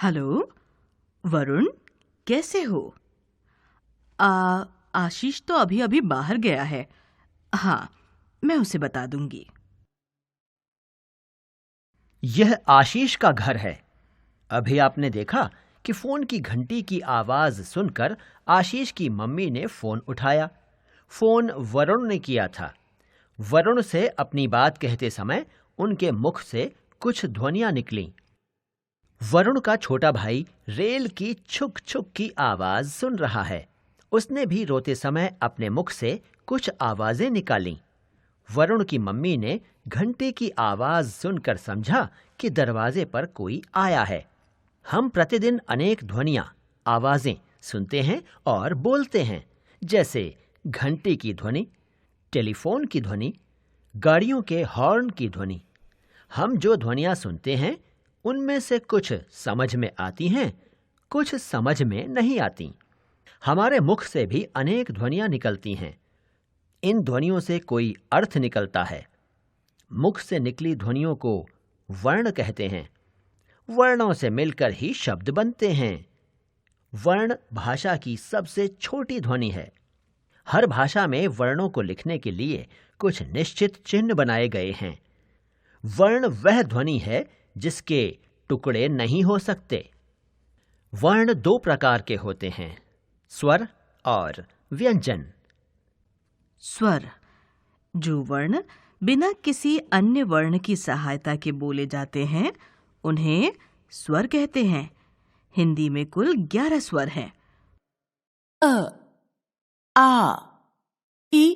Hello Varun, कैसे हो? आशीष तो अभी अभी बाहर गया है। हाँ, मैं उसे बता दूंगी। यह आशीष का घर है। अभी आपने देखा कि फोन की घंटी की आवाज सुनकर आशीष की मम्मी ने फोन उठाया। फोन वरुण ने किया था। वरुण से अपनी बात कहते समय उनके मुख से कुछ ध्वनियां निकलीं। वरुण का छोटा भाई रेल की छुक छुक की आवाज सुन रहा है। उसने भी रोते समय अपने मुख से कुछ आवाजें निकालीं। वरुण की मम्मी ने घंटे की आवाज सुनकर समझा कि दरवाजे पर कोई आया है। हम प्रतिदिन अनेक ध्वनियां, आवाजें सुनते हैं और बोलते हैं, जैसे घंटी की ध्वनि, टेलीफोन की ध्वनि, गाड़ियों के हॉर्न की ध्वनि। हम जो ध्वनियां सुनते हैं उनमें से कुछ समझ में आती हैं, कुछ समझ में नहीं आती। हमारे मुख से भी अनेक ध्वनियां निकलती हैं। इन ध्वनियों से कोई अर्थ निकलता है। मुख से निकली ध्वनियों को वर्ण कहते हैं। वर्णों से मिलकर ही शब्द बनते हैं। वर्ण भाषा की सबसे छोटी ध्वनि है। हर भाषा में वर्णों को लिखने के लिए कुछ निश्चित चिन्ह बनाए गए हैं। वर्ण वह ध्वनि है जिसके टुकड़े नहीं हो सकते। वर्ण दो प्रकार के होते हैं, स्वर और व्यंजन। स्वर, जो वर्ण बिना किसी अन्य वर्ण की सहायता के बोले जाते हैं, उन्हें स्वर कहते हैं। हिंदी में कुल 11 स्वर हैं। अ, आ, इ,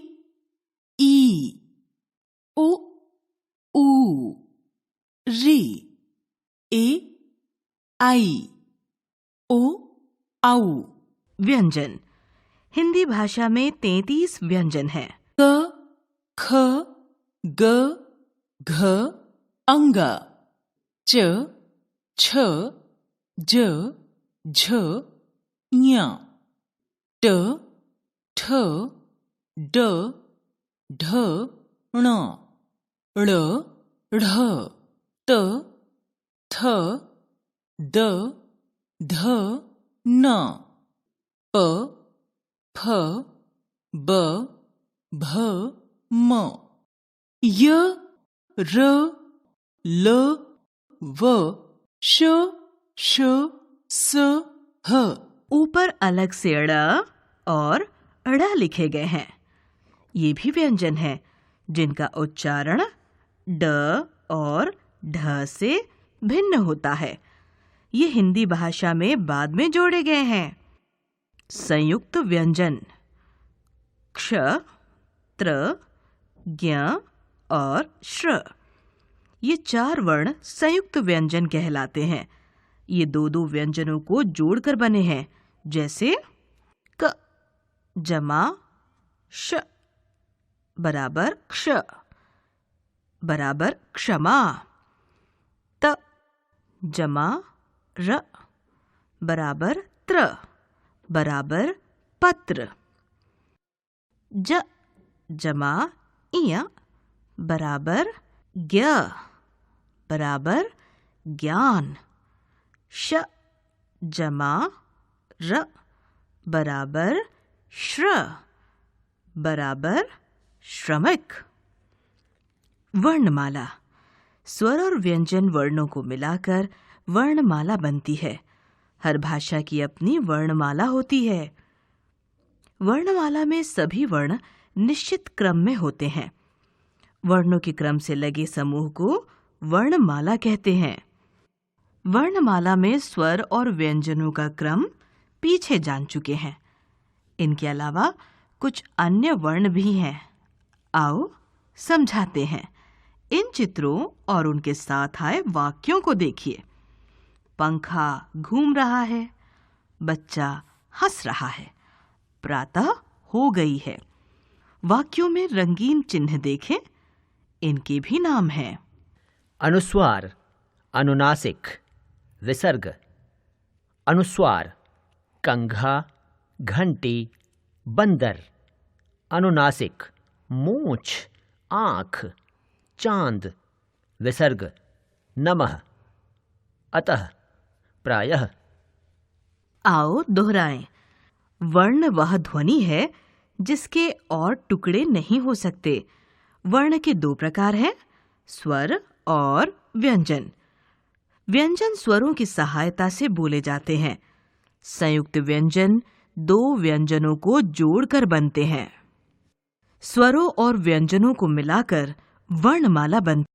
ई, उ, ऊ, री, ए, आई, ओ, औ। व्यंजन, हिंदी भाषा में 33 व्यंजन हैं। क, ख, ग, घ, अंग, च, छ, ज, झ, ञ, ट, ठ, ड, ढ, ण, ळ, ढ, त, थ, द, ध, न, प, फ, ब, भ, म, य, र, ल, व, श, श, स, ह। ऊपर अलग से ड़ और ढ़ लिखे गए हैं। ये भी व्यंजन हैं जिनका उच्चारण ड और ढ से भिन्न होता है। ये हिंदी भाषा में बाद में जोड़े गए हैं। संयुक्त व्यंजन क्ष, त्र, ज्ञ और श्र, ये 4 वर्ण संयुक्त व्यंजन कहलाते हैं। ये दो व्यंजनों को जोड़कर बने हैं, जैसे क जमा श बराबर क्ष बराबर क्षमा, त जमा र बराबर त्र बराबर पत्र, ज जमा इय बराबर ज्ञ बराबर ज्ञान, श जमा र बराबर श्र बराबर श्रमिक। वर्णमाला, स्वर और व्यंजन वर्णों को मिलाकर वर्णमाला बनती है। हर भाषा की अपनी वर्णमाला होती है। वर्णमाला में सभी वर्ण निश्चित क्रम में होते हैं। वर्णों के क्रम से लगे समूह को वर्णमाला कहते हैं। वर्णमाला में स्वर और व्यंजनों का क्रम पीछे जान चुके हैं। इनके अलावा कुछ अन्य वर्ण भी हैं। आओ समझाते हैं। इन चित्रों और उनके साथ आए वाक्यों को देखिए। पंखा घूम रहा है, बच्चा हंस रहा है, प्रातः हो गई है। वाक्यों में रंगीन चिन्ह देखें। इनके भी नाम हैं। अनुस्वार, अनुनासिक, विसर्ग। अनुस्वार, कंघा, घंटी, बंदर। अनुनासिक, मूंछ, आँख, चांद। विसर्ग, नमः, अतः, प्रायः। आओ दोहराएं। वर्ण वह ध्वनि है जिसके और टुकड़े नहीं हो सकते। वर्ण के दो प्रकार हैं, स्वर और व्यंजन। व्यंजन स्वरों की सहायता से बोले जाते हैं। संयुक्त व्यंजन दो व्यंजनों को जोड़कर बनते हैं। स्वरों और व्यंजनों को मिलाकर वर्णमाला बनती है।